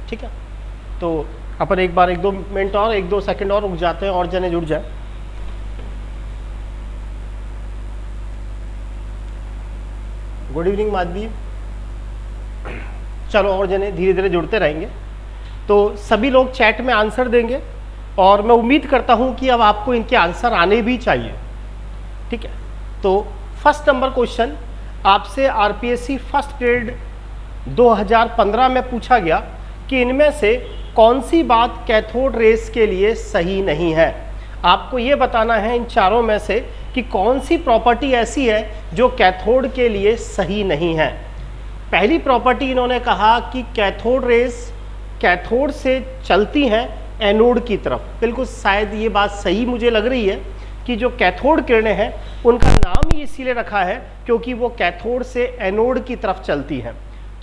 ठीक है, तो अपन एक बार 1-2 मिनट और 1-2 सेकंड और रुक जाते हैं और जने जुड़ जाए। Good evening Madhavi. चलो और जने धीरे धीरे जुड़ते रहेंगे। तो सभी लोग चैट में आंसर देंगे और मैं उम्मीद करता हूं कि अब आपको इनके आंसर आने भी चाहिए। ठीक है, तो फर्स्ट नंबर क्वेश्चन आपसे आरपीएससी फर्स्ट ग्रेड 2015 में पूछा गया कि इनमें से कौन सी बात कैथोड रेस के लिए सही नहीं है। आपको यह बताना है इन चारों में से कि कौन सी प्रॉपर्टी ऐसी है जो कैथोड के लिए सही नहीं है। पहली प्रॉपर्टी इन्होंने कहा कि कैथोड रेस कैथोड से चलती हैं एनोड की तरफ। बिल्कुल शायद ये बात सही मुझे लग रही है कि जो कैथोड किरणें हैं उनका नाम ही इसीलिए रखा है क्योंकि वो कैथोड से एनोड की तरफ चलती हैं।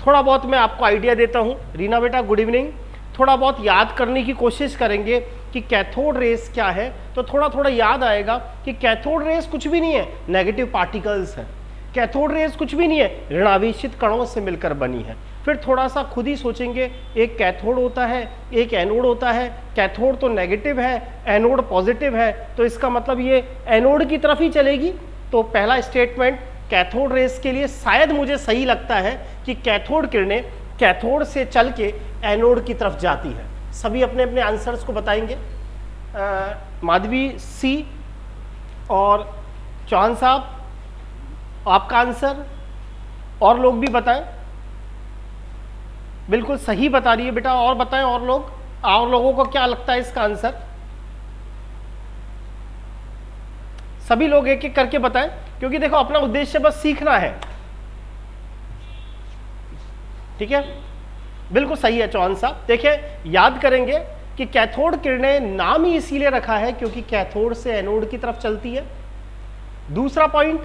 थोड़ा बहुत मैं आपको आइडिया देता हूँ। रीना बेटा गुड इवनिंग। थोड़ा बहुत याद करने की कोशिश करेंगे कि कैथोड रेस क्या है, तो थोड़ा थोड़ा याद आएगा कि कैथोड रेस कुछ भी नहीं है, नेगेटिव पार्टिकल्स हैं। कैथोड रेस कुछ भी नहीं है, ऋणावेशित कणों से मिलकर बनी है। फिर थोड़ा सा खुद ही सोचेंगे, एक कैथोड होता है, एक एनोड होता है। कैथोड तो नेगेटिव है, एनोड पॉजिटिव है, तो इसका मतलब ये एनोड की तरफ ही चलेगी। तो पहला स्टेटमेंट कैथोड रेस के लिए शायद मुझे सही लगता है कि कैथोड किरणें कैथोड से चल के एनोड की तरफ जाती है। सभी अपने अपने आंसर्स को बताएंगे। माधवी सी और चौहान साहब आपका आंसर, और लोग भी बताएं। बिल्कुल सही बता रही है बेटा, और बताएं और लोग, और लोगों को क्या लगता है इसका आंसर। सभी लोग एक एक करके बताएं क्योंकि देखो अपना उद्देश्य बस सीखना है। ठीक है, बिल्कुल सही है चौहान साहब। देखिए याद करेंगे कि कैथोड किरणें नाम ही इसीलिए रखा है क्योंकि कैथोड से एनोड की तरफ चलती है। दूसरा पॉइंट,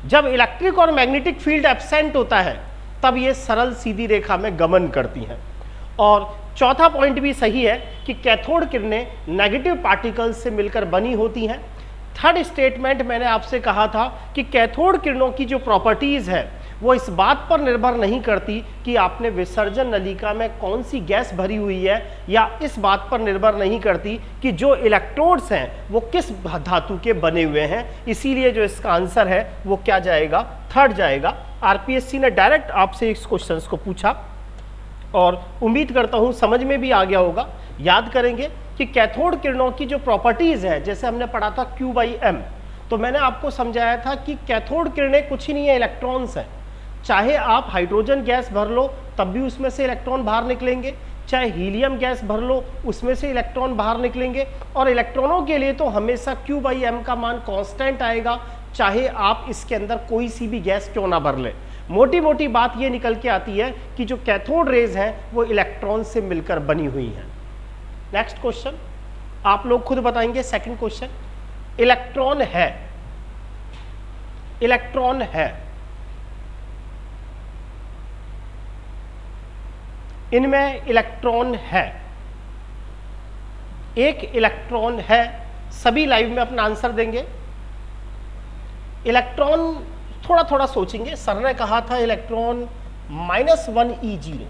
जब इलेक्ट्रिक और मैग्नेटिक फील्ड एब्सेंट होता है तब ये सरल सीधी रेखा में गमन करती हैं। और चौथा पॉइंट भी सही है कि कैथोड किरणें नेगेटिव पार्टिकल्स से मिलकर बनी होती हैं। थर्ड स्टेटमेंट मैंने आपसे कहा था कि कैथोड किरणों की जो प्रॉपर्टीज है वो इस बात पर निर्भर नहीं करती कि आपने विसर्जन नलिका में कौन सी गैस भरी हुई है, या इस बात पर निर्भर नहीं करती कि जो इलेक्ट्रोड्स हैं वो किस धातु के बने हुए हैं। इसीलिए जो इसका आंसर है वो क्या जाएगा, थर्ड जाएगा। आरपीएससी ने डायरेक्ट आपसे इस क्वेश्चन को पूछा और उम्मीद करता हूं समझ में भी आ गया होगा। याद करेंगे कि कैथोड किरणों की जो प्रॉपर्टीज है, जैसे हमने पढ़ा था Q/M, तो मैंने आपको समझाया था कि कैथोड किरणें कुछ ही नहीं है, इलेक्ट्रॉन्स हैं। चाहे आप हाइड्रोजन गैस भर लो तब भी उसमें से इलेक्ट्रॉन बाहर निकलेंगे, चाहे हीलियम गैस भर लो उसमें से इलेक्ट्रॉन बाहर निकलेंगे। और इलेक्ट्रॉनों के लिए तो हमेशा Q/M का मान कांस्टेंट आएगा, चाहे आप इसके अंदर कोई सी भी गैस क्यों ना भर ले। मोटी मोटी बात ये निकल के आती है कि जो कैथोड रेज हैं वो इलेक्ट्रॉन से मिलकर बनी हुई हैं। नेक्स्ट क्वेश्चन आप लोग खुद बताएंगे। सेकंड क्वेश्चन, इलेक्ट्रॉन है, इलेक्ट्रॉन है, इनमें इलेक्ट्रॉन है, एक इलेक्ट्रॉन है। सभी लाइव में अपना आंसर देंगे। इलेक्ट्रॉन थोड़ा थोड़ा सोचेंगे। सर ने कहा था इलेक्ट्रॉन -1 E0,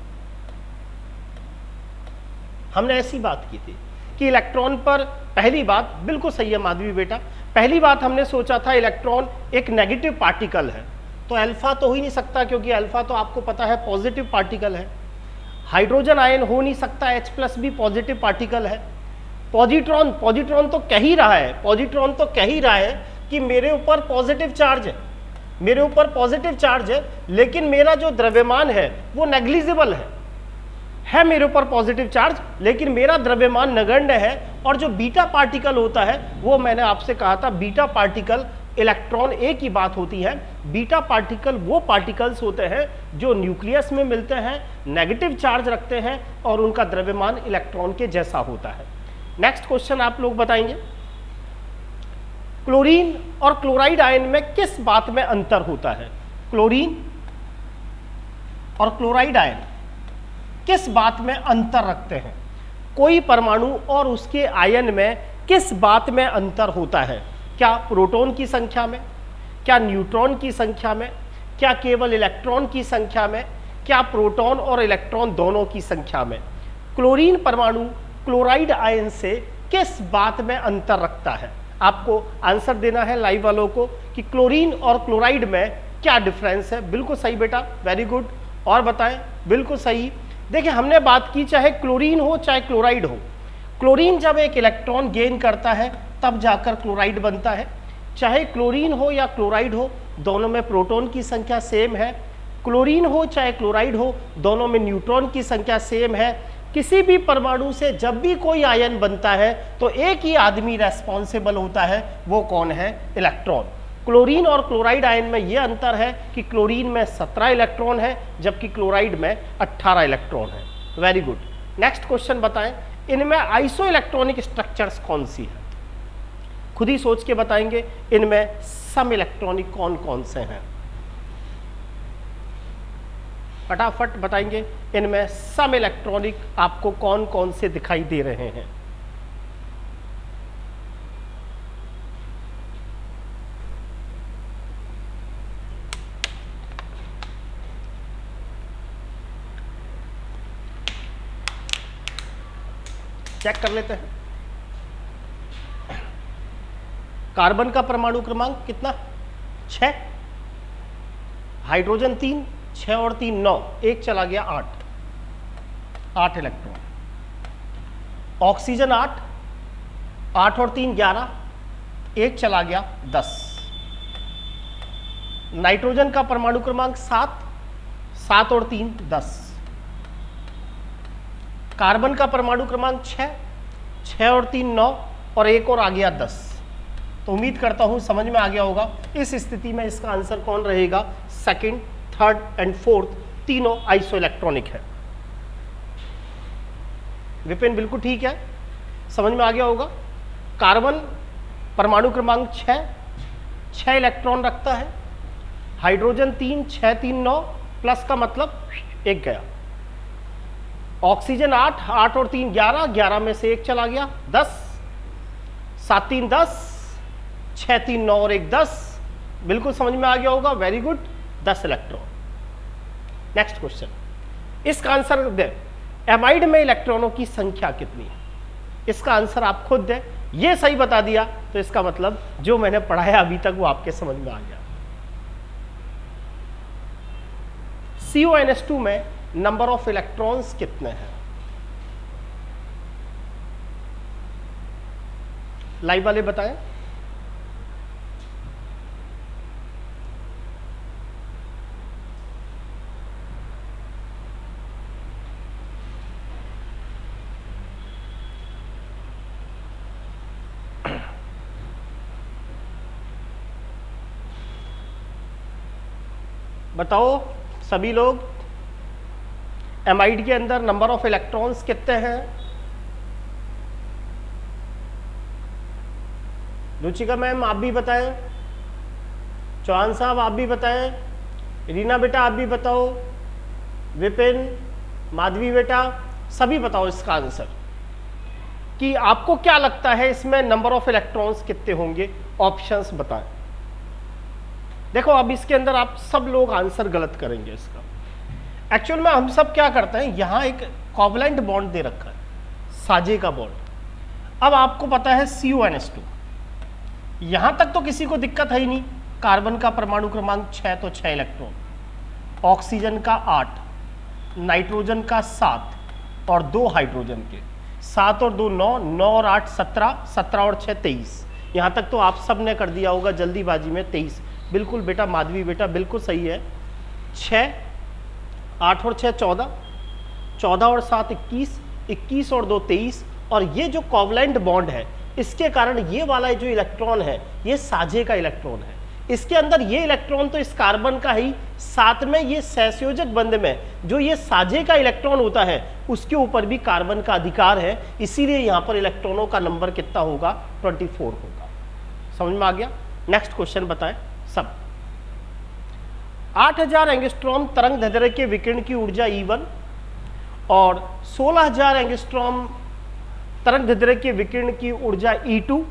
हमने ऐसी बात की थी कि इलेक्ट्रॉन पर, पहली बात बिल्कुल सही है माधवी बेटा, पहली बात हमने सोचा था इलेक्ट्रॉन एक नेगेटिव पार्टिकल है, तो अल्फा तो हो ही नहीं सकता क्योंकि अल्फा तो आपको पता है पॉजिटिव पार्टिकल है। हाइड्रोजन आयन हो नहीं सकता, H+ भी पॉजिटिव पार्टिकल है। पॉजिट्रॉन, पॉजिट्रॉन तो कह ही रहा है, पॉजिट्रॉन तो कह ही रहा है कि मेरे ऊपर पॉजिटिव चार्ज है, मेरे ऊपर पॉजिटिव चार्ज है, लेकिन मेरा जो द्रव्यमान है वो नेग्लिजिबल है मेरे ऊपर पॉजिटिव चार्ज, लेकिन मेरा द्रव्यमान नगण्य है। और जो बीटा पार्टिकल होता है वो मैंने आपसे कहा था, बीटा पार्टिकल इलेक्ट्रॉन एक ही बात होती है। बीटा पार्टिकल वो पार्टिकल्स होते हैं जो न्यूक्लियस में मिलते हैं, नेगेटिव चार्ज रखते हैं और उनका द्रव्यमान इलेक्ट्रॉन के जैसा होता है। नेक्स्ट क्वेश्चन आप लोग बताएंगे, क्लोरीन और क्लोराइड आयन में किस बात में अंतर होता है। क्लोरीन और क्लोराइड आयन किस बात में अंतर रखते हैं। कोई परमाणु और उसके आयन में किस बात में अंतर होता है। क्या प्रोटॉन की संख्या में, क्या न्यूट्रॉन की संख्या में, क्या केवल इलेक्ट्रॉन की संख्या में, क्या प्रोटॉन और इलेक्ट्रॉन दोनों की संख्या में। क्लोरीन परमाणु क्लोराइड आयन से किस बात में अंतर रखता है? आपको आंसर देना है लाइव वालों को कि क्लोरीन और क्लोराइड में क्या डिफरेंस है। बिल्कुल सही बेटा, वेरी गुड। और बताएं, बिल्कुल सही। देखिए हमने बात की चाहे क्लोरीन हो चाहे क्लोराइड हो, क्लोरीन जब एक इलेक्ट्रॉन गेन करता है तब जाकर क्लोराइड बनता है। चाहे क्लोरीन हो या क्लोराइड हो, दोनों में प्रोटॉन की संख्या सेम है। क्लोरीन हो चाहे क्लोराइड हो, दोनों में न्यूट्रॉन की संख्या सेम है। किसी भी परमाणु से जब भी कोई आयन बनता है तो एक ही आदमी रेस्पॉन्सिबल होता है, वो कौन है? इलेक्ट्रॉन। क्लोरीन और क्लोराइड आयन में ये अंतर है कि क्लोरीन में 17 इलेक्ट्रॉन है जबकि क्लोराइड में 18 इलेक्ट्रॉन है। Very good. नेक्स्ट क्वेश्चन बताएं, इनमें आइसो इलेक्ट्रॉनिक स्ट्रक्चर्स कौन सी है? खुद ही सोच के बताएंगे। इनमें सम इलेक्ट्रॉनिक कौन कौन से हैं? फटाफट बताएंगे। इनमें सम इलेक्ट्रॉनिक आपको कौन कौन से दिखाई दे रहे हैं? चेक कर लेते हैं। कार्बन का परमाणु क्रमांक कितना? 6। हाइड्रोजन 3, 6 और 3 9, एक चला गया 8 इलेक्ट्रॉन। ऑक्सीजन 8 और 3 11, एक चला गया 10। नाइट्रोजन का परमाणु क्रमांक 7 और 3 10। कार्बन का परमाणु क्रमांक 6 और 3 9 और एक और आ गया 10। तो उम्मीद करता हूं समझ में आ गया होगा। इस स्थिति में इसका आंसर कौन रहेगा? सेकंड, थर्ड एंड फोर्थ तीनों आइसो इलेक्ट्रॉनिक है। विपिन बिल्कुल ठीक है, समझ में आ गया होगा। कार्बन परमाणु क्रमांक 6 इलेक्ट्रॉन रखता है। हाइड्रोजन 3 6 3 9 प्लस का मतलब एक गया। ऑक्सीजन 8 और 3 11 में से एक चला गया 10। 7 3 10, 6 3 9 और एक 10। बिल्कुल समझ में आ गया होगा, very good. 10 electron. Next question, इसका आंसर दे। एमाइड में इलेक्ट्रॉनों की संख्या कितनी है? इसका आंसर आप खुद दें। ये सही बता दिया तो इसका मतलब जो मैंने पढ़ाया अभी तक वो आपके समझ में आ गया। CONS2 में नंबर ऑफ इलेक्ट्रॉन्स कितने हैं? लाइव वाले बताएं। बताओ सभी लोग, एमाइड के अंदर नंबर ऑफ इलेक्ट्रॉन्स कितने हैं? रुचिका मैम आप भी बताएं, चौहान साहब आप भी बताएं, रीना बेटा आप भी बताओ, विपिन, माधवी बेटा सभी बताओ इसका आंसर कि आपको क्या लगता है इसमें नंबर ऑफ इलेक्ट्रॉन्स कितने होंगे। ऑप्शंस बताएं। देखो अब इसके अंदर आप सब लोग आंसर गलत करेंगे इसका। एक्चुअल में हम सब क्या करते हैं, यहां एक कोवलेंट बॉन्ड दे रखा है, साझे का बॉन्ड। अब आपको पता है CONS2, यहां तक तो किसी को दिक्कत है ही नहीं। कार्बन का परमाणु क्रमांक 6 तो 6 इलेक्ट्रॉन, ऑक्सीजन का 8, नाइट्रोजन का 7 और 2 हाइड्रोजन के 7 और 2 9, 9 और 8 17, 17 और 6 23। यहां तक तो आप सब ने कर दिया होगा जल्दीबाजी में 23। बिल्कुल बेटा माधवी बेटा बिल्कुल सही है। 6 8 और 6 14, 14 और 7 21, 21 और 2 23। और ये जो कोवलेंट बॉन्ड है इसके कारण ये वाला जो इलेक्ट्रॉन है ये साझे का इलेक्ट्रॉन है। इसके अंदर ये इलेक्ट्रॉन तो इस कार्बन का ही, साथ में ये सहसंयोजक बंध में जो ये साझे का इलेक्ट्रॉन होता है उसके ऊपर भी कार्बन का अधिकार है। इसीलिए यहाँ पर इलेक्ट्रॉनों का नंबर कितना होगा? 24 होगा। समझ में आ गया। नेक्स्ट क्वेश्चन बताएं सब। 8000 एंगस्ट्रॉम तरंग दैर्ध्य के विकिरण की ऊर्जा E1 और 16000 एंगस्ट्रॉम तरंग दैर्ध्य के विकिरण की ऊर्जा E2,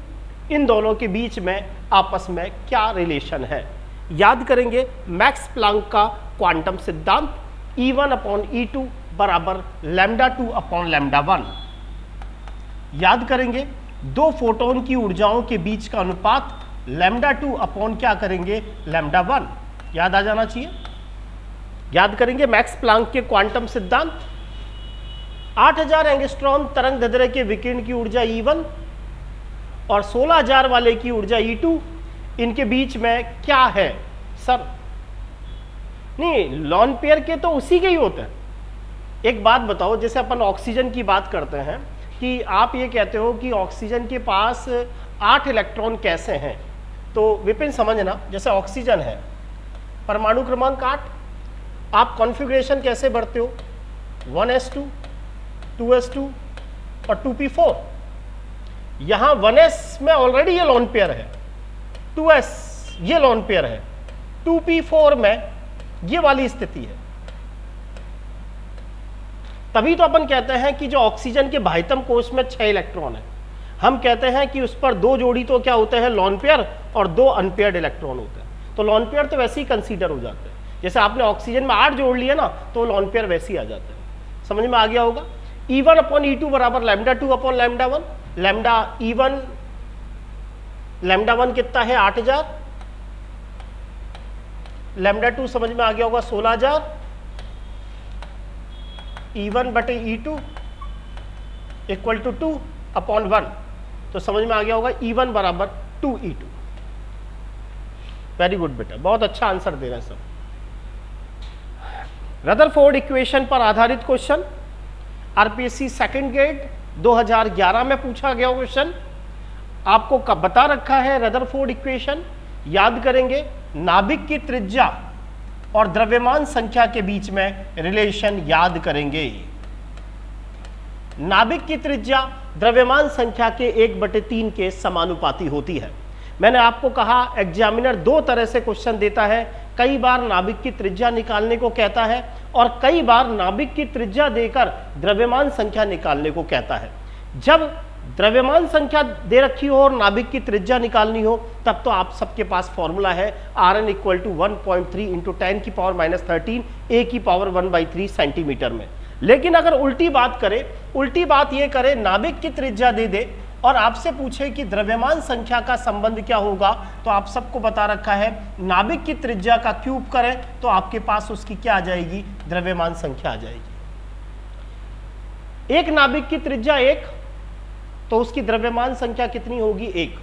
इन दोनों के बीच में आपस में क्या रिलेशन है? याद करेंगे मैक्स प्लांक का क्वांटम सिद्धांत, E1/E2 बराबर लैम्डा 2 अपॉन लैम्डा 1। याद करेंगे दो फोटोन की ऊर्जाओं के बीच का अनुपात लैम्डा 2 अपॉन क्या करेंगे, लैम्डा 1। याद आ जाना चाहिए। याद करेंगे मैक्स प्लांक के क्वांटम सिद्धांत, 8000 एंगस्ट्रॉम तरंग दैर्ध्य के विकिरण की ऊर्जा E1 और 16000 वाले की ऊर्जा E2, इनके बीच में क्या है सर? नहीं, लॉन पेयर के तो उसी के ही होते हैं। एक बात बताओ, जैसे अपन ऑक्सीजन की बात करते हैं कि आप ये कहते हो कि ऑक्सीजन के पास 8 इलेक्ट्रॉन कैसे हैं, तो विपिन समझना, जैसे ऑक्सीजन है परमाणु क्रमांक 8, आप कॉन्फ़िगरेशन कैसे बढ़ते हो, 1s2 2s2 और 2p4। यहां 1s में ऑलरेडी ये लॉन पेयर है, 2s ये लॉन पेयर है, 2p4 में ये वाली स्थिति है। तभी तो अपन कहते हैं कि जो ऑक्सीजन के बाह्यतम कोश में 6 इलेक्ट्रॉन है, हम कहते हैं कि उस पर 2 जोड़ी तो क्या होते हैं, लॉन पेयर, और 2 अनपेयर्ड इलेक्ट्रॉन होते हैं। तो लॉन पेयर तो वैसे ही कंसीडर हो जाते हैं, जैसे आपने ऑक्सीजन में 8 जोड़ लिया ना, तो लॉन पेयर वैसे ही आ जाते हैं। समझ में आ गया होगा। E1 अपॉन E2 बराबर lambda 2 upon lambda 1। Lambda E1 lambda 1 कितना है, 8000। लैम्डा 2 समझ में आ गया होगा 16000। E1 बटे E2 इक्वल टू 2 अपॉन 1, तो समझ में आ गया होगा E1 बराबर 2E2। वेरी गुड बेटा, बहुत अच्छा आंसर दे रहे हैं सब। रदरफोर्ड इक्वेशन पर आधारित क्वेश्चन, आरपीएससी सेकंड ग्रेड 2011 में पूछा गया क्वेश्चन। आपको कब बता रखा है रदरफोर्ड इक्वेशन, याद करेंगे नाभिक की त्रिज्या और द्रव्यमान संख्या के बीच में रिलेशन याद करेंगे। नाभिक की त्रिज्या द्रव्यमान संख्या के 1/3 के समानुपाती होती है। मैंने आपको कहा एग्जामिनर 2 तरह से क्वेश्चन देता है, कई बार नाभिक की त्रिज्या निकालने को कहता है और कई बार नाभिक की त्रिज्या देकर द्रव्यमान संख्या निकालने को कहता है। जब द्रव्यमान संख्या दे रखी हो और नाभिक की त्रिज्या निकालनी हो, तब तो आप सबके पास फॉर्मूला है Rn इक्वल टू 1.3 इंटू 10 की पावर -13 a की पावर 1/3 सेंटीमीटर में। लेकिन अगर उल्टी बात करे, उल्टी बात ये करे, नाभिक की त्रिज्या दे दे और आपसे पूछे कि द्रव्यमान संख्या का संबंध क्या होगा, तो आप सबको बता रखा है नाभिक की त्रिज्या का क्यूब करें तो आपके पास उसकी क्या आ जाएगी, द्रव्यमान संख्या आ जाएगी। एक नाभिक की त्रिज्या 1, तो उसकी द्रव्यमान संख्या कितनी होगी, 1।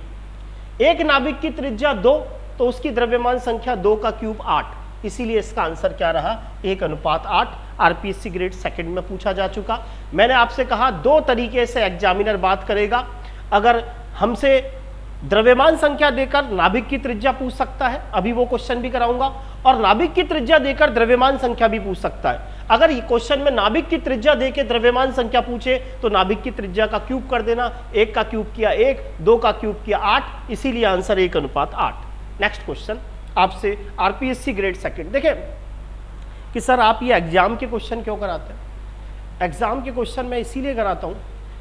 एक नाभिक की त्रिज्या 2, तो उसकी द्रव्यमान संख्या 2 का क्यूब 8। इसीलिए इसका आंसर क्या रहा, 1:8। आरपीएससी ग्रेड सेकंड में पूछा जा चुका। मैंने आपसे कहा 2 तरीके से एग्जामिनर बात करेगा। अगर हमसे द्रव्यमान संख्या देकर नाभिक की त्रिज्या पूछ सकता है, अभी वो क्वेश्चन भी कराऊंगा, और नाभिक की त्रिज्या देकर द्रव्यमान संख्या भी पूछ सकता है। अगर ये क्वेश्चन में नाभिक की त्रिज्या देकर द्रव्यमान संख्या पूछे तो नाभिक की त्रिज्या का क्यूब कर देना, 1 का क्यूब किया 1, 2 का क्यूब किया 8, इसीलिए आंसर 1:8। नेक्स्ट क्वेश्चन आपसे आरपीएससी ग्रेड सेकंड। देखें कि सर आप ये एग्जाम के क्वेश्चन क्यों कराते हैं? एग्जाम के क्वेश्चन मैं इसीलिए कराता हूं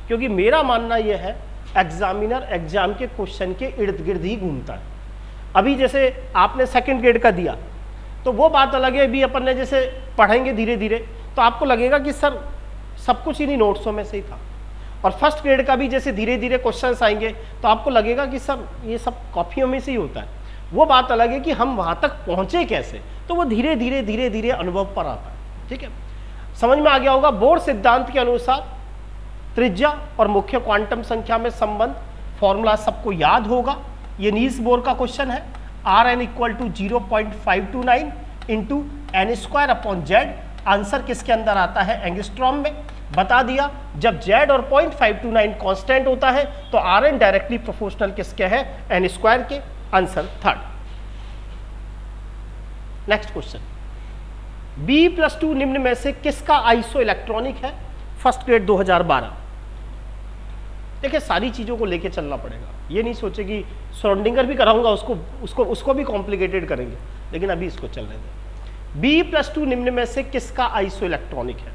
क्योंकि मेरा मानना यह है एग्जामिनर एग्जाम के क्वेश्चन के इर्द गिर्द ही घूमता है। अभी जैसे आपने सेकंड ग्रेड का दिया तो वो बात अलग है, अभी अपन ने जैसे पढ़ेंगे धीरे धीरे तो आपको लगेगा कि सर सब कुछ इन्हीं नोट्सों में से ही था, और फर्स्ट ग्रेड का भी जैसे धीरे धीरे क्वेश्चंस आएंगे तो आपको लगेगा कि सर ये सब कॉपियों में से ही होता है। वो बात अलग है कि हम वहां तक पहुंचे कैसे, तो वो धीरे धीरे अनुभव पर आता है। ठीक है, समझ में आ गया होगा। बोर सिद्धांत के अनुसार त्रिज्या और मुख्य क्वांटम संख्या में संबंध, फॉर्मूला सबको याद होगा। ये नील्स बोर का क्वेश्चन है। Rn equal to 0.529 into n²/z। Answer किसके अंदर आता है, एंगस्ट्रॉम में। बता दिया जब z और 0.529 कांस्टेंट होता है तो Rn डायरेक्टली प्रोपोर्शनल किसके है, n² के। Answer third. Next question, B+2 निम्न में से किसका आइसो इलेक्ट्रॉनिक है? First grade 2012। देखिए सारी चीजों को लेके चलना पड़ेगा, ये नहीं सोचे कि श्रोडिंगर भी कराऊंगा उसको भी कॉम्प्लिकेटेड करेंगे, लेकिन अभी इसको चलने दें। B+2 निम्न में से किसका आइसो इलेक्ट्रॉनिक है?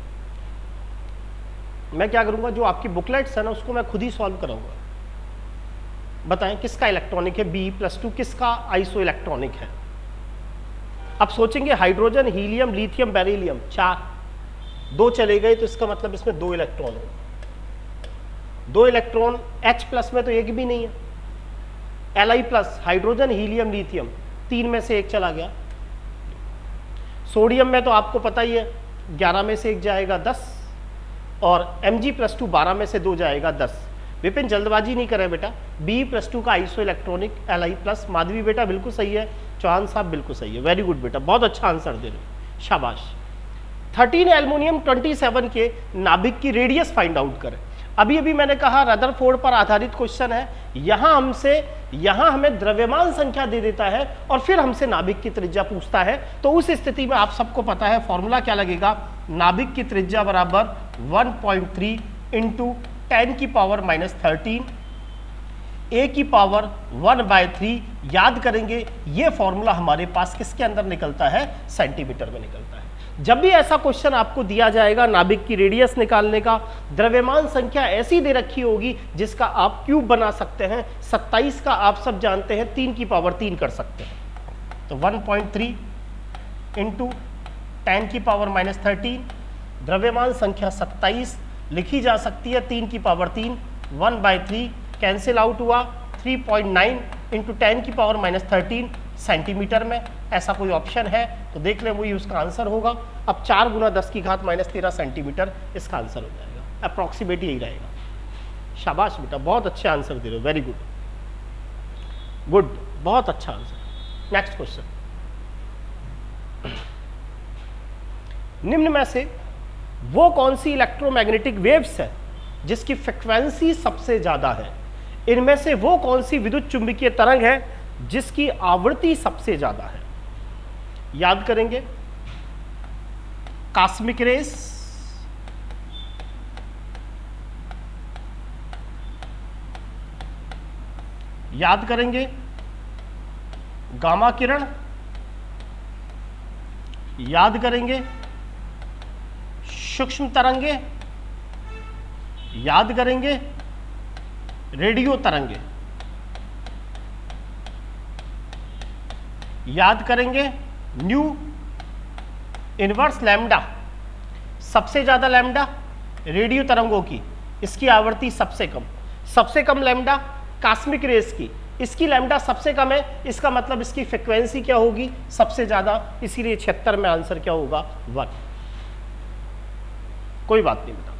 मैं क्या करूंगा, जो आपकी बुकलेट्स है ना उसको मैं खुद ही सॉल्व कराऊंगा। बताएं किसका इलेक्ट्रॉनिक है, B+2 किसका आइसो इलेक्ट्रॉनिक है? अब सोचेंगे हाइड्रोजन, हीलियम, लिथियम, बेरिलियम, 4। 2 चले गए तो इसका मतलब इसमें 2 इलेक्ट्रॉन हो, 2 इलेक्ट्रॉन H प्लस में तो एक भी नहीं है। Li plus hydrogen helium lithium 3 में से 1 चला गया। सोडियम में तो आपको पता ही है 11 में से 1 जाएगा 10 और Mg+2 12 में से 2 जाएगा 10। विपिन जल्दबाजी नहीं करें बेटा, Be+2 का iso electronic Li plus. Madhavi बेटा बिल्कुल सही है, चौहान साहब बिल्कुल सही है, वेरी गुड बेटा, बहुत अच्छा आंसर दे रहे हो, शाबाश। 13 एल्युमिनियम 27 के नाभिक की रेडियस फाइंड आउट करें। अभी अभी मैंने कहा रदरफोर्ड पर आधारित क्वेश्चन है, यहां हमें द्रव्यमान संख्या दे देता है और फिर हमसे नाभिक की त्रिज्या पूछता है। तो उस स्थिति में आप सबको पता है फॉर्मूला क्या लगेगा, नाभिक की त्रिज्या बराबर 1.3 इंटू 10 की पावर -13 a की पावर 1/3। याद करेंगे ये फॉर्मूला हमारे पास किसके अंदर निकलता है, सेंटीमीटर में निकलता है। जब भी ऐसा क्वेश्चन आपको दिया जाएगा नाभिक की रेडियस निकालने का, द्रव्यमान संख्या ऐसी दे रखी होगी जिसका आप क्यूब बना सकते हैं। 27 का आप सब जानते हैं 3 की पावर 3 कर सकते हैं। तो 1.3 इंटू 10 की पावर -13, द्रव्यमान संख्या 27 लिखी जा सकती है 3 की पावर 3, 1/3 कैंसिल आउट हुआ, 3.9 इंटू 10 की पावर -13 सेंटीमीटर में। ऐसा कोई ऑप्शन है तो देख लें, वही उसका आंसर होगा। अब 4 गुना 10 की घात -13 सेंटीमीटर इसका आंसर हो जाएगा, अप्रॉक्सीमेट यही रहेगा। शाबाश बेटा, बहुत अच्छे आंसर दे रहे हो, वेरी गुड गुड, बहुत अच्छा आंसर। नेक्स्ट क्वेश्चन, निम्न में से वो कौन सी इलेक्ट्रोमैग्नेटिक वेव्स है जिसकी फ्रिक्वेंसी सबसे ज्यादा है? इनमें से वो कौन सी विद्युत चुंबकीय तरंग है जिसकी आवृत्ति सबसे ज्यादा है? याद करेंगे कॉस्मिक रेस, याद करेंगे गामा किरण, याद करेंगे सूक्ष्म तरंगे, याद करेंगे रेडियो तरंगे, याद करेंगे न्यू इनवर्स लैम्डा। सबसे ज्यादा लैम्डा रेडियो तरंगों की, इसकी आवृत्ति सबसे कम लैम्डा कॉस्मिक रेस की, इसकी लैम्डा सबसे कम है, इसका मतलब इसकी फ्रिक्वेंसी क्या होगी, सबसे ज्यादा, इसीलिए 76 में आंसर क्या होगा, 1। कोई बात नहीं बेटा,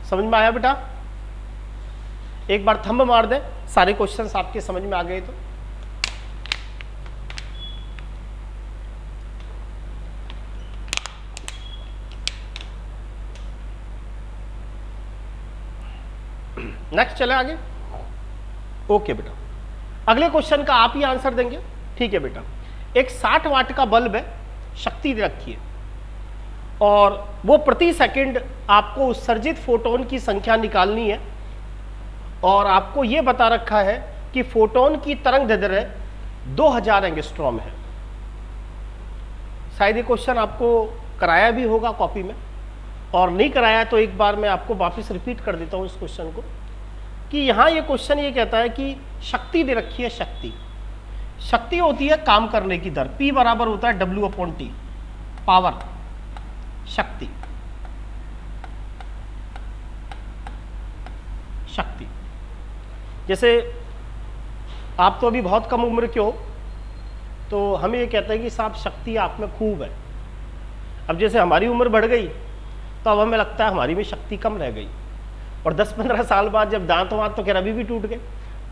समझ में आया बेटा? एक बार थंब मार दे, सारे क्वेश्चंस आपके समझ में आ गए तो। नेक्स्ट चले आगे। ओके बेटा, अगले क्वेश्चन का आप ही आंसर देंगे, ठीक है बेटा। एक 60 वाट का बल्ब है, शक्ति रखी है और वो प्रति सेकंड आपको उत्सर्जित फोटोन की संख्या निकालनी है और आपको ये बता रखा है कि फोटोन की तरंग दैर्ध्य 2000 एंगस्ट्रॉम है। शायद ये क्वेश्चन आपको कराया भी होगा कॉपी में, और नहीं कराया तो एक बार मैं आपको वापस रिपीट कर देता हूँ इस क्वेश्चन को, कि यहाँ ये क्वेश्चन ये कहता है कि शक्ति दे रखी है, शक्ति होती है काम करने की दर, P बराबर होता है W/T, पावर, शक्ति। जैसे आप तो अभी बहुत कम उम्र के हो, तो हमें ये कहता है कि साहब शक्ति आप में खूब है। अब जैसे हमारी उम्र बढ़ गई तो अब हमें लगता है हमारी में शक्ति कम रह गई, और 10-15 साल बाद जब दांत वांत तो खैर अभी भी टूट गए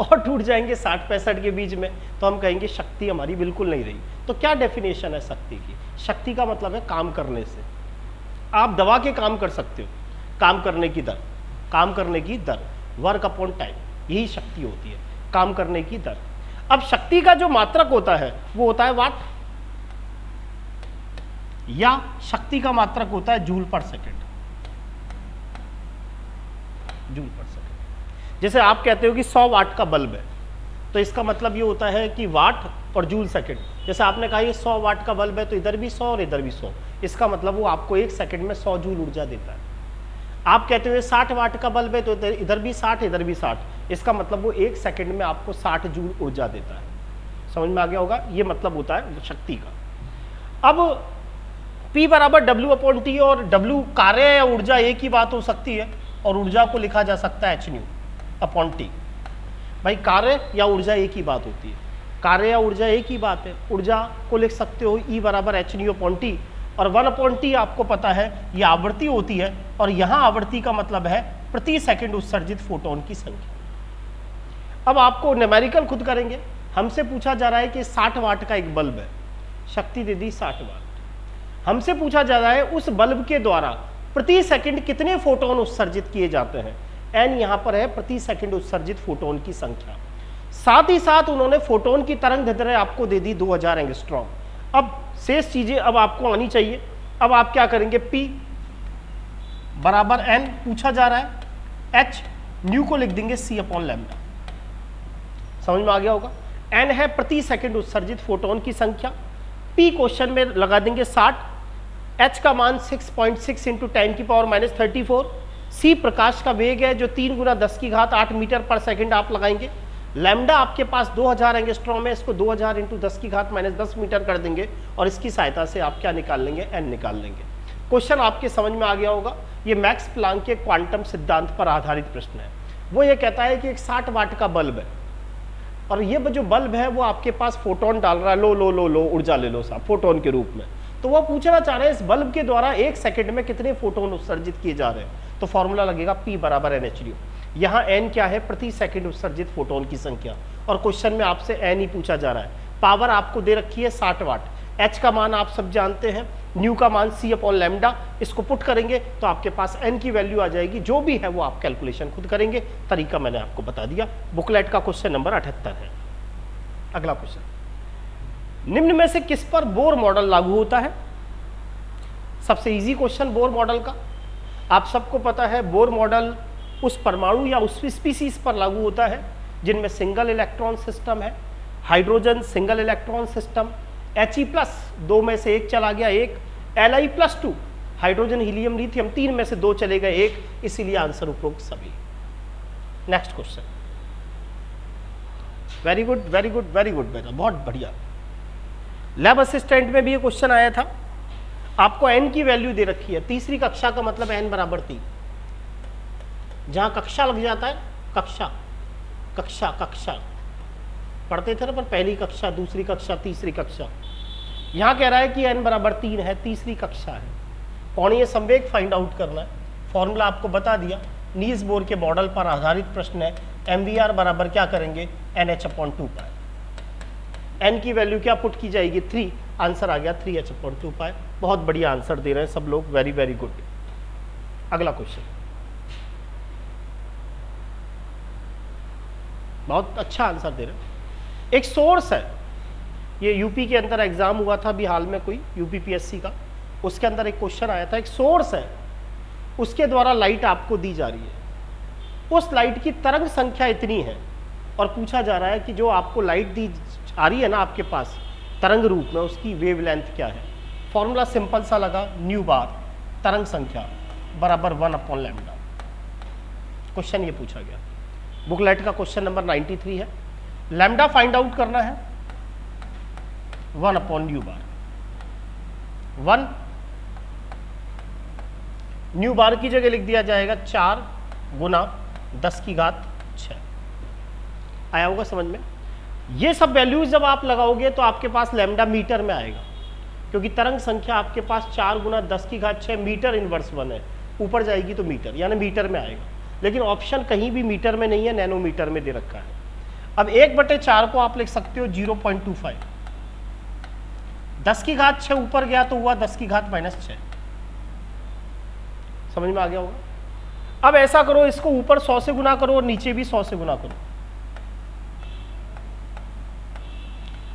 और टूट जाएंगे 60-65 के बीच में, तो हम कहेंगे शक्ति हमारी बिल्कुल नहीं रही। तो क्या डेफिनेशन है शक्ति की? शक्ति का मतलब है काम करने से। आप दबा के काम कर सकते हो, काम करने की दर, वर्क अपॉन टाइम, यही शक्ति होती है, काम करने की दर। अब शक्ति का जो मात्रक होता है वो होता है वाट, या शक्ति का मात्रक होता है जूल पर सेकेंड। जैसे आप कहते हो कि 100 वाट का बल्ब है, तो इसका मतलब ये होता है कि वाट और जूल सेकेंड। जैसे आपने कहा ये 100 वाट का बल्ब है तो इधर भी 100 और इधर भी 100, इसका मतलब वो आपको 1 सेकंड में 100 जूल ऊर्जा देता है। आप कहते हो 60 वाट का बल्ब है तो इधर भी 60 इधर भी 60, इसका मतलब वो 1 सेकंड में आपको 60 जूल ऊर्जा देता है। समझ में आ गया होगा? ये मतलब होता है शक्ति का। अब P बराबर W/T, और W कार्य या ऊर्जा एक ही बात हो सकती है, और ऊर्जा को लिखा जा सकता है hν/T। भाई कार्य या ऊर्जा एक ही बात होती है, कार्य या ऊर्जा एक ही बात है। ऊर्जा को लिख सकते हो E बराबर hν/T, और 1/T आपको पता है ये आवृत्ति होती है, और यहाँ आवृत्ति का मतलब है प्रति सेकंड उत्सर्जित फोटोन की संख्या। अब आपको न्यूमेरिकल खुद करेंगे। हमसे पूछा जा रहा है कि 60 वाट का एक बल्ब है, शक्ति दे दी 60 वाट। हमसे पूछा जा रहा है उस बल्ब के द्वारा प्रति सेकंड कितने फोटोन उत्सर्जित किए जाते हैं। n यहाँ पर है प्रति सेकंड उत्सर्जित फोटोन की संख्या। साथ ही साथ उन्होंने फोटोन की तरंग दैर्ध्य आपको दे दी 2000 एंगस्ट्रॉम। अब शेष चीजें अब आपको आनी चाहिए। अब आप क्या करेंगे, P बराबर n पूछा जा रहा है, h न्यू को लिख देंगे C/λ। समझ में आ गया होगा। n है प्रति सेकंड उत्सर्जित फोटोन की संख्या, P क्वेश्चन में लगा देंगे 60, h का मान 6.6 इंटू 10⁻34, c प्रकाश का वेग है जो 3 × 10⁸ मीटर पर सेकंड आप लगाएंगे। लैम्डा आपके पास 2000 एंगस्ट्रॉम है, इसको 2000 इंटू 10⁻10 मीटर कर देंगे, और इसकी सहायता से आप क्या निकाल लेंगे, n निकाल लेंगे। क्वेश्चन आपके समझ में आ गया होगा। ये मैक्स प्लांक के क्वांटम सिद्धांत पर आधारित प्रश्न है। वो ये कहता है कि एक 60 वाट का बल्ब है, और ये जो बल्ब है वो आपके पास फोटोन डाल रहा है, लो ऊर्जा ले लो साहब फोटोन के रूप में। तो वो पूछना चाह रहे हैं इस बल्ब के द्वारा एक सेकंड में कितने फोटोन उत्सर्जित किए जा रहे हैं। तो फॉर्मूला लगेगा P बराबर nhν। यहाँ n क्या है, प्रति सेकंड उत्सर्जित फोटोन की संख्या, और क्वेश्चन में आपसे n ही पूछा जा रहा है। पावर आपको दे रखी है 60 वाट, h का मान आप सब जानते हैं, न्यू का मान C/λ। इसको पुट करेंगे तो आपके पास n की वैल्यू आ जाएगी। जो भी है वो आप कैलकुलेशन खुद करेंगे, तरीका मैंने आपको बता दिया। बुकलेट का क्वेश्चन नंबर 78 है। अगला क्वेश्चन, निम्न में से किस पर बोर मॉडल लागू होता है। सबसे इजी क्वेश्चन बोर मॉडल का। आप सबको पता है बोर मॉडल उस परमाणु या उस स्पीसीज पर लागू होता है जिनमें सिंगल इलेक्ट्रॉन सिस्टम है। Hydrogen single electron system, He+, 2 में से 1 चला गया 1, Li+2, हाइड्रोजन हीलियम लिथियम 3 में से 2 चले गए 1, इसीलिए आंसर उपरोक्त सभी। Next question, very good very good very good बेटा, बहुत बढ़िया। लैब असिस्टेंट में भी ये क्वेश्चन आया था। आपको n की वैल्यू दे रखी है, तीसरी कक्षा का मतलब n बराबर 3। जहां कक्षा लग जाता है, कक्षा कक्षा कक्षा पढ़ते थे ना, पर पहली कक्षा, दूसरी कक्षा, तीसरी कक्षा। यहां कह रहा है कि n बराबर 3 है, तीसरी कक्षा है। कोणीय संवेग फाइंड आउट करना है। फॉर्मूला आपको बता दिया, नील्स बोर के मॉडल पर आधारित प्रश्न है। mvr बराबर क्या करेंगे, nh/2π। n की वैल्यू क्या पुट की जाएगी, 3। आंसर आ गया 3h/2π। बहुत बढ़िया आंसर दे रहे हैं सब लोग, वेरी वेरी गुड। अगला क्वेश्चन, बहुत अच्छा आंसर दे रहे हैं। एक सोर्स है, ये यूपी के अंदर एग्जाम हुआ था अभी हाल में, कोई यूपीपीएससी का, उसके अंदर एक क्वेश्चन आया था। एक सोर्स है, उसके द्वारा लाइट आपको दी जा रही है। उस लाइट की तरंग संख्या इतनी है, और पूछा जा रहा है कि जो आपको लाइट दी आ रही है ना आपके पास तरंग रूप में, उसकी वेवलेंथ क्या है। फॉर्मूला सिंपल सा लगा, न्यू बार तरंग संख्या बराबर 1/λ। क्वेश्चन ये पूछा गया, बुकलेट का क्वेश्चन नंबर 93 है। लैम्डा फाइंड आउट करना है, 1/न्यू बार। 1 न्यू बार की जगह लिख दिया जाएगा 4 × 10⁶। आया होगा समझ में। ये सब वैल्यूज जब आप लगाओगे तो आपके पास लैम्डा मीटर में आएगा, क्योंकि तरंग संख्या आपके पास 4 × 10⁶ मीटर इनवर्स 1 है। ऊपर जाएगी तो मीटर, यानी मीटर में आएगा। लेकिन ऑप्शन कहीं भी मीटर में नहीं है, नैनोमीटर में दे रखा है। अब 1/4 को आप लिख सकते हो 0.25। 10⁶ ऊपर गया तो हुआ 10⁻⁻6। समझ में आ गया होगा। अब ऐसा करो, इसको ऊपर 100 से गुना करो और नीचे भी 100 से गुना करो।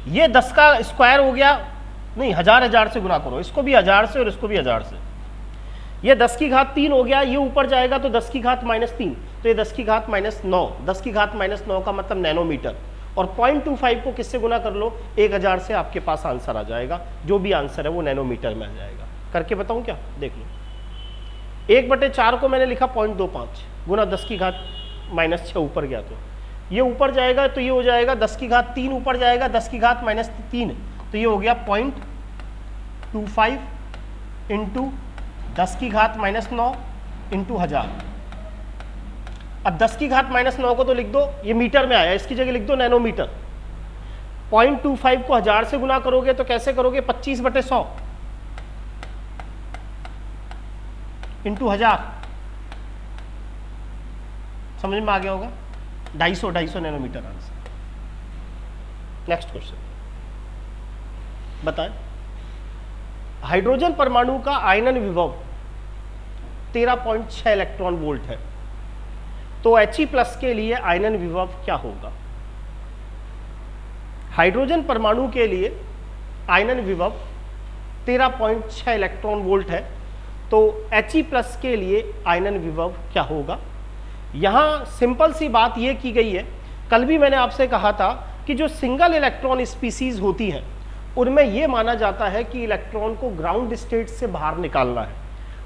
ये 10 का स्क्वायर हो गया, नहीं 1000 से गुना करो, इसको भी 1000 से और इसको भी 1000 से। ये 10⁻³ हो गया, ये ऊपर जाएगा तो 10⁻−3, तो ये 10⁻−9। 10⁻−9 का मतलब नैनोमीटर, और 0.25 को किससे गुना कर लो, 1000 से, आपके पास आंसर आ जाएगा। जो भी आंसर है वो नैनोमीटर में आ जाएगा। करके बताऊं क्या, देख लो। 1/4 को मैंने लिखा 0.25 गुना 10⁻−6 ऊपर गया तो ये ऊपर जाएगा, तो ये हो जाएगा 10⁻3 ऊपर जाएगा 10⁻−3, तो ये हो गया 0.25 इंटू 10 की घात -9 इंटू 1000। अब 10 की घात -9 को तो लिख दो, ये मीटर में आया, इसकी जगह लिख दो नैनोमीटर। 0.25 को 1000 से गुना करोगे तो कैसे करोगे, 25/100 इंटू 1000। समझ में आ गया होगा, 250 नैनोमीटर आंसर। नेक्स्ट क्वेश्चन बताएं, हाइड्रोजन परमाणु का आयनन विभव 13.6 इलेक्ट्रॉन वोल्ट है, तो He+ के लिए आयनन विभव क्या होगा। हाइड्रोजन परमाणु के लिए आयनन विभव 13.6 इलेक्ट्रॉन वोल्ट है, तो He+ के लिए आयनन विभव क्या होगा। यहां सिंपल सी बात यह की गई है, कल भी मैंने आपसे कहा था कि जो सिंगल इलेक्ट्रॉन स्पीसीज होती हैं उनमें यह माना जाता है कि इलेक्ट्रॉन को ग्राउंड स्टेट से बाहर निकालना है,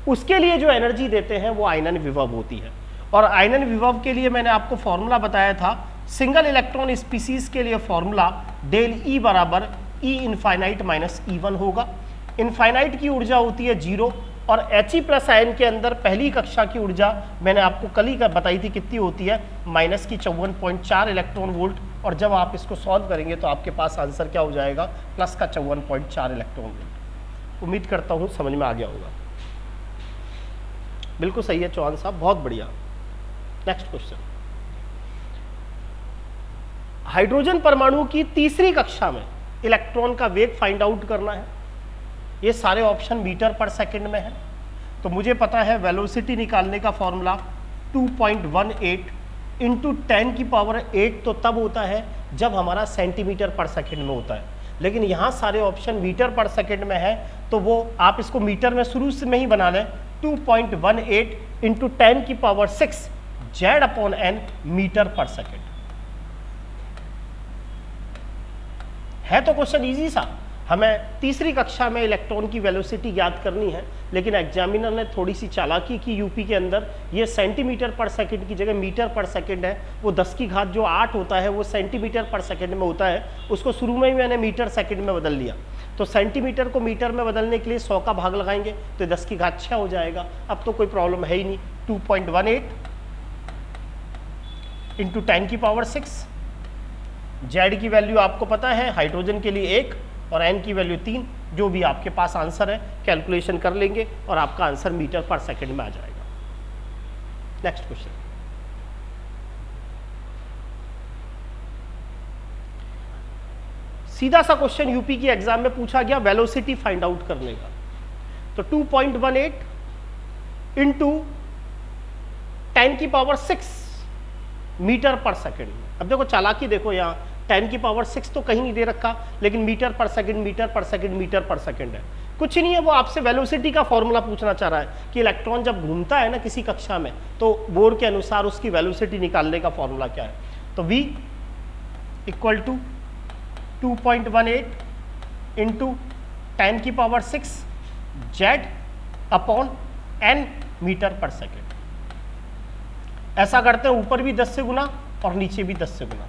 उसके लिए जो एनर्जी देते हैं वो आयनन विभव होती है। और आयनन विभव के लिए मैंने आपको फॉर्मूला बताया था, सिंगल इलेक्ट्रॉन स्पीसीज के लिए फॉर्मूला डेल E बराबर E इनफाइनाइट माइनस E1 होगा। इनफाइनाइट की ऊर्जा होती है 0 और He+ आयन के अंदर पहली कक्षा की ऊर्जा मैंने आपको कल ही बताई थी कितनी होती है, -54.4 इलेक्ट्रॉन वोल्ट। और जब आप इसको सॉल्व करेंगे तो आपके पास आंसर क्या हो जाएगा, +54.4 इलेक्ट्रॉन वोल्ट। उम्मीद करता हूँ समझ में आ गया होगा। बिल्कुल सही है चौहान साहब, बहुत बढ़िया। नेक्स्ट क्वेश्चन, हाइड्रोजन परमाणु की तीसरी कक्षा में इलेक्ट्रॉन का वेग फाइंड आउट करना है। ये सारे ऑप्शन मीटर पर सेकंड में है, तो मुझे पता है वेलोसिटी निकालने का फॉर्मूला 2.18 इंटू 10⁸ तो तब होता है जब हमारा सेंटीमीटर पर सेकंड में होता है, लेकिन यहाँ सारे ऑप्शन मीटर पर सेकंड में है, तो वो आप इसको मीटर में शुरू से में ही बना लें। 2.18 इंटू 10⁶ Z/N मीटर पर सेकंड है। तो क्वेश्चन इजी सा, हमें तीसरी कक्षा में इलेक्ट्रॉन की वेलोसिटी याद करनी है, लेकिन एग्जामिनर ने थोड़ी सी चालाकी की यूपी के अंदर, ये सेंटीमीटर पर सेकंड की जगह मीटर पर सेकंड है। वो 10 की घात जो 8 होता है वो सेंटीमीटर पर सेकंड में होता है, उसको शुरू में ही मैंने मीटर सेकंड में बदल लिया। तो सेंटीमीटर को मीटर में बदलने के लिए 100 का भाग लगाएंगे तो 10 की घात 6 हो जाएगा। अब तो कोई प्रॉब्लम है ही नहीं। 2.18 इंटू 10⁶, जेड की वैल्यू आपको पता है, हाइड्रोजन के लिए 1 और एन की वैल्यू 3, जो भी आपके पास आंसर है कैलकुलेशन कर लेंगे और आपका आंसर मीटर पर सेकंड में आ जाएगा। नेक्स्ट क्वेश्चन, सीधा सा क्वेश्चन यूपी की एग्जाम में पूछा गया वेलोसिटी फाइंड आउट करने का। तो 2.18 इंटू 10⁶ मीटर पर सेकंड। अब देखो चालाकी देखो, यहाँ 10⁶ तो कहीं नहीं दे रखा, लेकिन मीटर पर सेकंड मीटर पर सेकंड मीटर पर सेकंड है। कुछ नहीं है, वो आपसे वेलोसिटी का फॉर्मूला पूछना चाह रहा है कि इलेक्ट्रॉन जब घूमता है ना किसी कक्षा में, तो बोर्ड के अनुसार उसकी वेलोसिटी निकालने का फॉर्मूला क्या है। तो v equal to 2.18 into 10⁶ Z/N metre पर सेकेंड। ऐसा करते हैं, ऊपर भी 10 से गुना और नीचे भी 10 से गुना।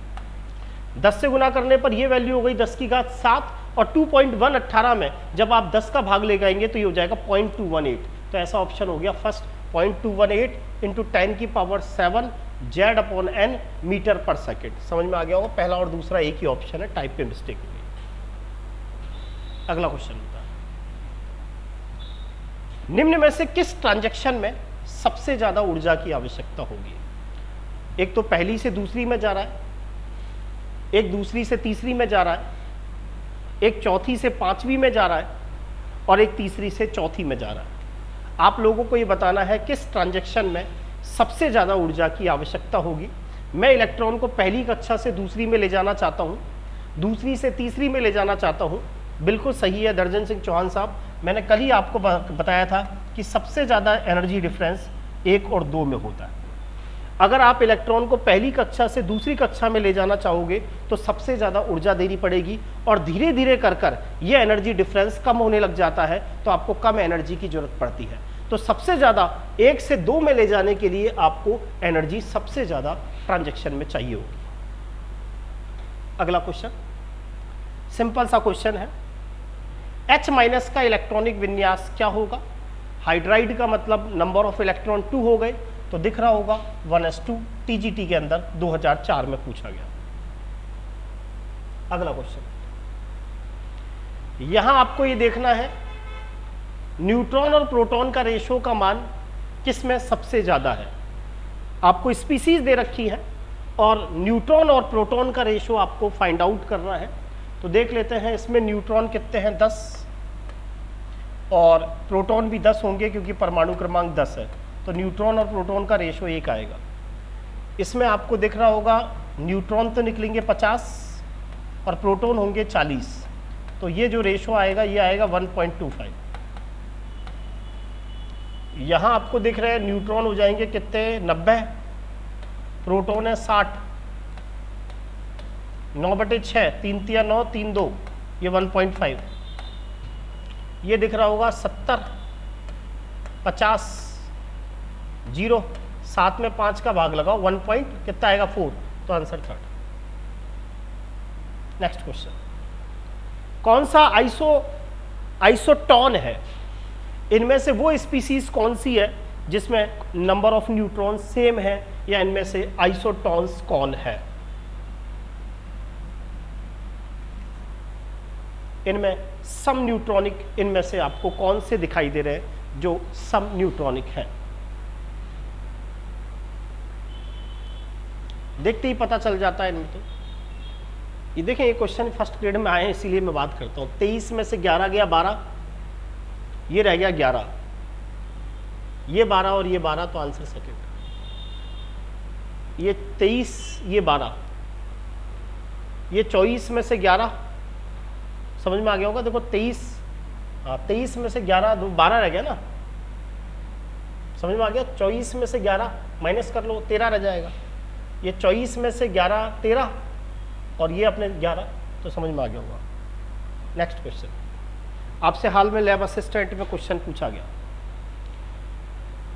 10 से गुना करने पर ये वैल्यू हो गई 10 की घात 7 और 2.118 में जब आप 10 का भाग ले जाएंगे तो ये हो जाएगा 0.218। तो ऐसा ऑप्शन हो गया फर्स्ट, 0.218 इंटू 10⁷ Z/N मीटर पर सेकेंड। समझ में आ गया होगा, पहला और दूसरा एक ही ऑप्शन है, टाइप पे मिस्टेक हो गई। अगला क्वेश्चन होता है, निम्न में से किस ट्रांजैक्शन में सबसे ज्यादा ऊर्जा की आवश्यकता होगी। एक तो पहली से दूसरी में जा रहा है, एक दूसरी से तीसरी में जा रहा है, एक चौथी से पांचवी में जा रहा है और एक तीसरी से चौथी में जा रहा है। आप लोगों को ये बताना है किस ट्रांजैक्शन में सबसे ज़्यादा ऊर्जा की आवश्यकता होगी। मैं इलेक्ट्रॉन को पहली कक्षा से दूसरी में ले जाना चाहता हूँ, दूसरी से तीसरी में ले जाना चाहता हूँ। बिल्कुल सही है दर्जन सिंह चौहान साहब, मैंने कल ही आपको बताया था कि सबसे ज़्यादा एनर्जी डिफरेंस 1 और 2 में होता है। अगर आप इलेक्ट्रॉन को पहली कक्षा से दूसरी कक्षा में ले जाना चाहोगे तो सबसे ज़्यादा ऊर्जा देनी पड़ेगी और धीरे धीरे कर कर ये एनर्जी डिफरेंस कम होने लग जाता है, तो आपको कम एनर्जी की जरूरत पड़ती है। तो सबसे ज़्यादा 1 से 2 में ले जाने के लिए आपको एनर्जी सबसे ज़्यादा ट्रांजैक्शन में चाहिए होगी। अगला क्वेश्चन सिंपल सा क्वेश्चन है, H माइनस का इलेक्ट्रॉनिक विन्यास क्या होगा? हाइड्राइड का मतलब नंबर ऑफ इलेक्ट्रॉन 2 हो गए, तो दिख रहा होगा 1s2 TGT के अंदर 2004 में पूछा गया। अगला क्वेश्चन, यहां आपको ये देखना है न्यूट्रॉन और प्रोटॉन का रेशो का मान किस में सबसे ज्यादा है। आपको स्पीसीज दे रखी है और न्यूट्रॉन और प्रोटॉन का रेशो आपको फाइंड आउट करना है। तो देख लेते हैं, इसमें न्यूट्रॉन कितने हैं? 10, और प्रोटॉन भी 10 होंगे क्योंकि परमाणु क्रमांक 10 है, तो न्यूट्रॉन और प्रोटॉन का रेशो 1 आएगा। इसमें आपको दिख रहा होगा न्यूट्रॉन तो निकलेंगे 50 और प्रोटॉन होंगे 40, तो ये जो रेशो आएगा ये आएगा 1.25। यहाँ आपको दिख रहे हैं न्यूट्रॉन हो जाएंगे कितने? 90, प्रोटॉन है 60, 9/6, 3 × 9, 3 × 2, ये 1.5। ये दिख रहा होगा 70, 50, 0, 7 में 5 का भाग लगाओ, 1 पॉइंट कितना आएगा? 4, तो आंसर 3rd। नेक्स्ट क्वेश्चन, कौन सा आइसोटोन है? इनमें से वो स्पीसीज कौन सी है जिसमें नंबर ऑफ न्यूट्रॉन सेम है, या इनमें से आइसोटोन्स कौन है? इनमें सम न्यूट्रॉनिक, इनमें से आपको कौन से दिखाई दे रहे हैं जो सम न्यूट्रॉनिक हैं? देखते ही पता चल जाता है इनमें। तो ये देखें, ये क्वेश्चन फर्स्ट ग्रेड में आए हैं इसीलिए मैं बात करता हूँ। 23 में से 11 गया 12, ये रह गया 11, ये 12 और ये 12, तो आंसर सेकंड। ये 23, ये 12, ये 24 में से 11, समझ में आ गया होगा। देखो 23, हाँ 23 में से 11, 12 रह गया ना, समझ में आ गया। 24 में से 11 माइनस कर लो, 13 रह जाएगा। ये 24 में से 11, 13, और ये अपने 11, तो समझ में आ गया होगा। नेक्स्ट क्वेश्चन, आपसे हाल में लैब असिस्टेंट में क्वेश्चन पूछा गया,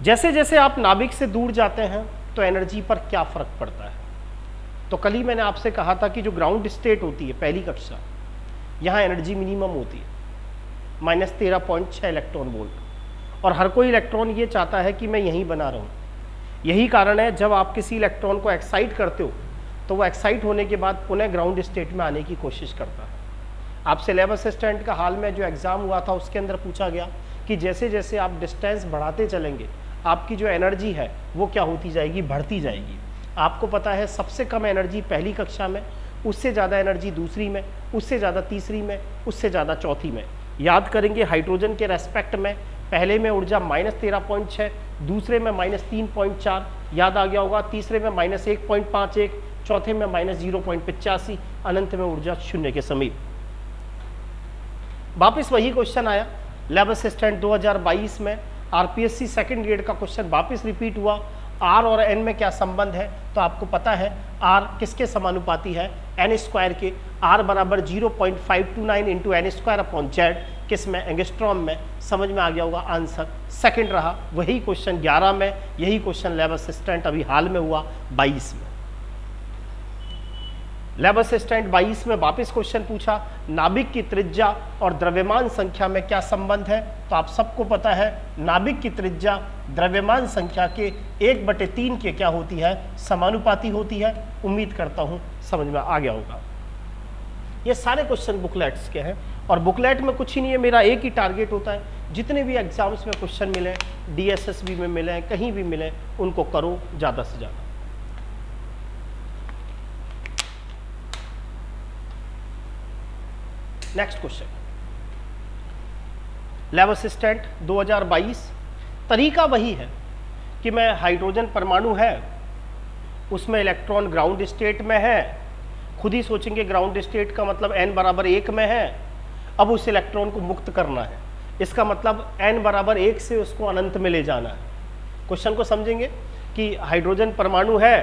जैसे जैसे आप नाभिक से दूर जाते हैं तो एनर्जी पर क्या फर्क पड़ता है? तो कल ही मैंने आपसे कहा था कि जो ग्राउंड स्टेट होती है पहली कक्षा, यहाँ एनर्जी मिनिमम होती है -13.6 इलेक्ट्रॉन वोल्ट, और हर कोई इलेक्ट्रॉन ये चाहता है कि मैं यहीं बना रहूं। यही कारण है जब आप किसी इलेक्ट्रॉन को एक्साइट करते हो तो वो एक्साइट होने के बाद पुनः ग्राउंड स्टेट में आने की कोशिश करता है। आपसे लैब असिस्टेंट का हाल में जो एग्ज़ाम हुआ था उसके अंदर पूछा गया कि जैसे जैसे आप डिस्टेंस बढ़ाते चलेंगे आपकी जो एनर्जी है वो क्या होती जाएगी? बढ़ती जाएगी। आपको पता है सबसे कम एनर्जी पहली कक्षा में, उससे ज़्यादा एनर्जी दूसरी में, उससे ज़्यादा तीसरी में, उससे ज़्यादा चौथी में। याद करेंगे हाइड्रोजन के रेस्पेक्ट में पहले में ऊर्जा -13.6, दूसरे में -3.4, याद आ गया होगा, तीसरे में -1.51, चौथे में -0.85, अनंत में ऊर्जा 0 के समीप। वापस वही क्वेश्चन आया लैब असिस्टेंट 2022 में, आरपीएससी सेकंड ग्रेड का क्वेश्चन वापस रिपीट हुआ। आर और एन में क्या संबंध है? तो आपको पता है आर किसके समानुपाती है? एन स्क्वायर के। आर बराबर 0.529 into N square upon Z, किस में? एंगस्ट्रॉम में। समझ में आ गया होगा, आंसर सेकंड रहा। वही क्वेश्चन 11 में, यही क्वेश्चन लैब असिस्टेंट अभी हाल में हुआ 22 में। लैब असिस्टेंट 22 में वापस क्वेश्चन पूछा, नाभिक की त्रिज्या और द्रव्यमान संख्या में क्या संबंध है? तो आप सबको पता है नाभिक की त्रिज्या द्रव्यमान संख्या के 1/3 के क्या होती है? समानुपाती होती है। उम्मीद करता हूं समझ में आ गया होगा। ये सारे क्वेश्चन बुकलेट्स के हैं, और बुकलेट में कुछ ही नहीं है, मेरा एक ही टारगेट होता है, जितने भी एग्जाम्स में क्वेश्चन मिले, डीएसएसबी में मिले, कहीं भी मिले, उनको करो ज़्यादा से ज़्यादा। Next question, lab assistant 2022। तरीका वही है कि मैं हाइड्रोजन परमाणु है, उसमें इलेक्ट्रॉन ग्राउंड स्टेट में है। खुद ही सोचेंगे ग्राउंड स्टेट का मतलब n बराबर 1 में है। अब उस इलेक्ट्रॉन को मुक्त करना है, इसका मतलब n बराबर 1 से उसको अनंत में ले जाना है। क्वेश्चन को समझेंगे कि हाइड्रोजन परमाणु है,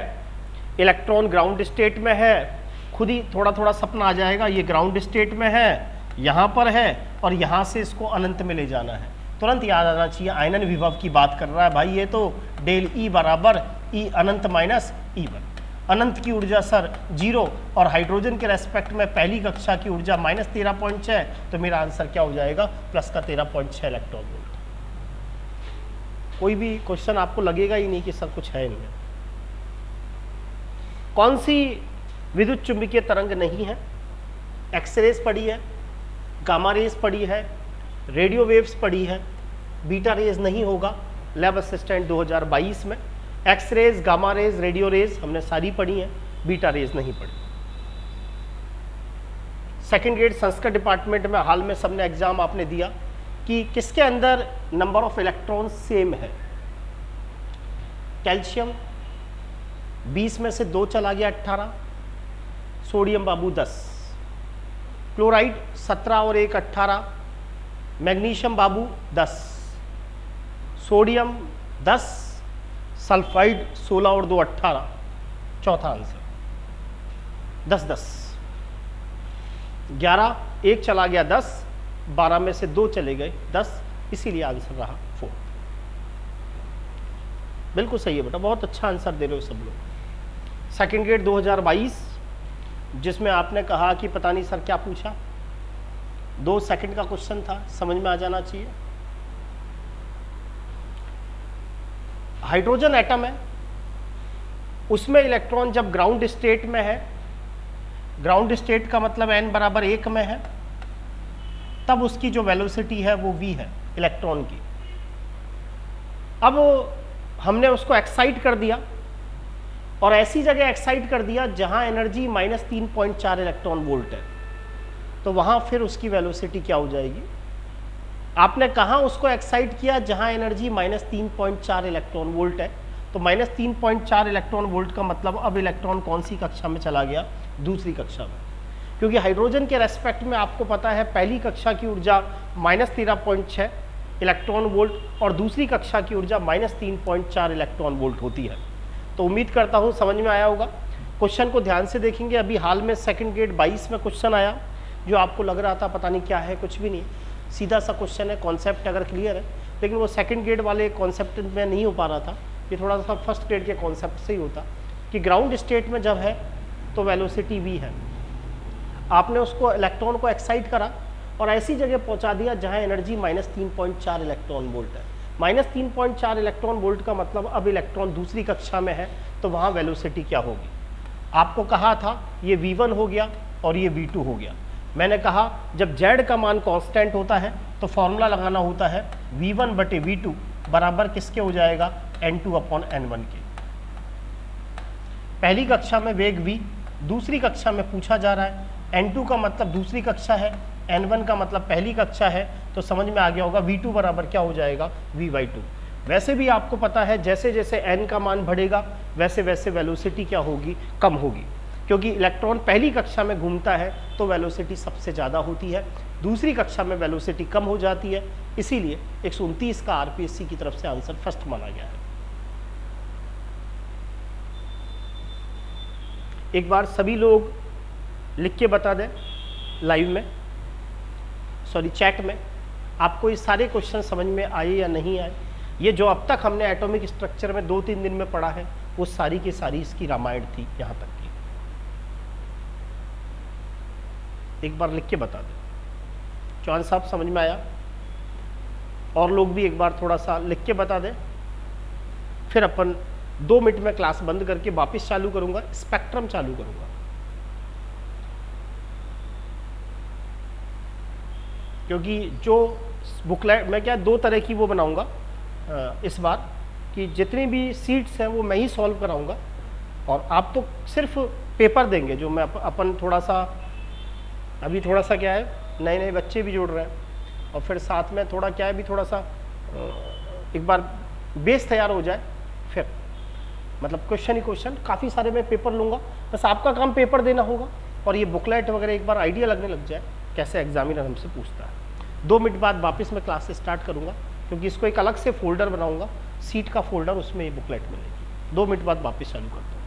इलेक्ट्रॉन ग्राउंड स्टेट में है। खुद ही थोड़ा थोड़ा सपना आ जाएगा, ये ग्राउंड स्टेट में है, यहाँ पर है, और यहाँ से इसको अनंत में ले जाना है। तुरंत याद आना चाहिए आयनन विभव की बात कर रहा है भाई, ये तो डेल ई बराबर ई अनंत माइनस ई1। अनंत की ऊर्जा सर 0 और हाइड्रोजन के रेस्पेक्ट में पहली कक्षा की ऊर्जा -13.6, तो मेरा आंसर क्या हो जाएगा, प्लस का 13.6 इलेक्ट्रॉन वोल्ट। कोई भी क्वेश्चन आपको लगेगा ही नहीं कि सर कुछ है इनमें। कौन सी विद्युत चुंबकीय तरंग नहीं है? एक्सरेज पड़ी है, गामा रेज पड़ी है, रेडियो वेव्स पड़ी है, बीटा रेज नहीं होगा। लैब असिस्टेंट 2022 में X rays, gamma rays, radio rays हमने सारी पढ़ी हैं, बीटा रेज नहीं पढ़ी। सेकेंड ग्रेड संस्कृत डिपार्टमेंट में हाल में सबने एग्जाम आपने दिया कि किसके अंदर नंबर ऑफ इलेक्ट्रॉन सेम है। कैल्शियम 20 में से 2 चला गया 18, सोडियम बाबू 10, क्लोराइड 17 और 1 18, मैग्नीशियम बाबू 10, सोडियम 10, सल्फाइड 16 और 2 18, चौथा आंसर 10 11, 1 चला गया 10, 12 में से 2 चले गए 10, इसीलिए आंसर रहा 4। बिल्कुल सही है बेटा, बहुत अच्छा आंसर दे रहे हो सब लोग। सेकेंड ग्रेड 2022 जिसमें आपने कहा कि पता नहीं सर क्या पूछा, 2 सेकंड का क्वेश्चन था, समझ में आ जाना चाहिए। हाइड्रोजन एटम है, उसमें इलेक्ट्रॉन जब ग्राउंड स्टेट में है, ग्राउंड स्टेट का मतलब n बराबर 1 में है, तब उसकी जो वेलोसिटी है वो v है इलेक्ट्रॉन की। अब हमने उसको एक्साइट कर दिया और ऐसी जगह एक्साइट कर दिया जहां एनर्जी -3.4 इलेक्ट्रॉन वोल्ट है, तो वहां फिर उसकी वेलोसिटी क्या हो जाएगी? आपने कहा उसको एक्साइट किया जहां एनर्जी -3.4 इलेक्ट्रॉन वोल्ट है, तो -3.4 इलेक्ट्रॉन वोल्ट का मतलब अब इलेक्ट्रॉन कौन सी कक्षा में चला गया? दूसरी कक्षा में। क्योंकि हाइड्रोजन के रेस्पेक्ट में आपको पता है पहली कक्षा की ऊर्जा -13.6 इलेक्ट्रॉन वोल्ट और दूसरी कक्षा की ऊर्जा -3.4 इलेक्ट्रॉन वोल्ट होती है। तो उम्मीद करता हूँ समझ में आया होगा। क्वेश्चन को ध्यान से देखेंगे। अभी हाल में सेकंड ग्रेड 22 में क्वेश्चन आया जो आपको लग रहा था पता नहीं क्या है, कुछ भी नहीं, सीधा सा क्वेश्चन है, कॉन्सेप्ट अगर क्लियर है, लेकिन वो सेकंड ग्रेड वाले कॉन्सेप्ट में नहीं हो पा रहा था, ये थोड़ा सा फर्स्ट ग्रेड के कॉन्सेप्ट से ही होता कि ग्राउंड स्टेट में जब है तो वेलोसिटी v है, आपने उसको इलेक्ट्रॉन को एक्साइट करा और ऐसी जगह पहुंचा दिया जहां एनर्जी -3.4 इलेक्ट्रॉन वोल्ट है। -3.4 इलेक्ट्रॉन वोल्ट का मतलब अब इलेक्ट्रॉन दूसरी कक्षा में है, तो वहां वेलोसिटी क्या होगी? आपको कहा था ये v1 हो गया और ये v2 हो गया। मैंने कहा जब z का मान कांस्टेंट होता है तो फॉर्मूला लगाना होता है v1/v2 बराबर किसके हो जाएगा? n2/n1 के। पहली कक्षा में वेग v, दूसरी कक्षा में पूछा जा रहा है, n2 का मतलब दूसरी कक्षा है, n1 का मतलब पहली कक्षा है, तो समझ में आ गया होगा v2 बराबर क्या हो जाएगा? v/2। वैसे भी आपको पता है जैसे जैसे n का मान बढ़ेगा वैसे वैसे वेलोसिटी क्या होगी? कम होगी, क्योंकि इलेक्ट्रॉन पहली कक्षा में घूमता है तो वेलोसिटी सबसे ज़्यादा होती है, दूसरी कक्षा में वेलोसिटी कम हो जाती है, इसीलिए 129 का आरपीएससी की तरफ से आंसर फर्स्ट माना गया है। एक बार सभी लोग लिख के बता दें लाइव में, सॉरी चैट में, आपको ये सारे क्वेश्चन समझ में आए या नहीं आए। ये जो अब तक हमने एटॉमिक स्ट्रक्चर में 2-3 दिन में पढ़ा है वो सारी की सारी इसकी रामायण थी यहाँ तक की। एक बार लिख के बता दें। चौहान साहब समझ में आया? और लोग भी एक बार थोड़ा सा लिख के बता दें, फिर अपन 2 मिनट में क्लास बंद करके वापस चालू करूंगा, स्पेक्ट्रम चालू करूंगा। क्योंकि जो बुकलेट मैं क्या 2 तरह की वो बनाऊंगा इस बार कि जितनी भी सीट्स हैं वो मैं ही सॉल्व कराऊंगा और आप तो सिर्फ पेपर देंगे जो मैं अपन थोड़ा सा अभी थोड़ा सा क्या है नए नए बच्चे भी जुड़ रहे हैं और फिर साथ में थोड़ा क्या है भी थोड़ा सा एक बार बेस तैयार हो जाए, फिर मतलब क्वेश्चन ही क्वेश्चन काफ़ी सारे मैं पेपर लूँगा, बस आपका काम पेपर देना होगा और ये बुकलेट वगैरह एक बार आइडिया लगने लग जाए कैसे एग्जामिनर हमसे पूछता है। 2 मिनट बाद वापस मैं क्लास स्टार्ट करूँगा क्योंकि इसको एक अलग से फोल्डर बनाऊँगा, सीट का फोल्डर, उसमें ये बुकलेट मिलेगी। 2 मिनट बाद वापस चालू करता हूँ।